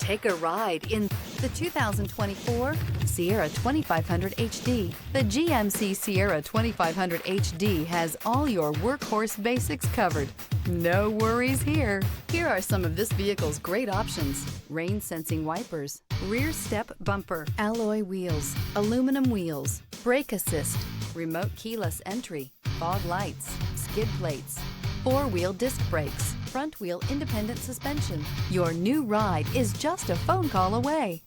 Take a ride in the 2024 Sierra 2500 HD. The GMC Sierra 2500 HD has all your workhorse basics covered. No worries here. Here are some of this vehicle's great options: rain sensing wipers, rear step bumper, alloy wheels, aluminum wheels, brake assist, remote keyless entry, fog lights, skid plates, four-wheel disc brakes, front wheel independent suspension. Your new ride is just a phone call away.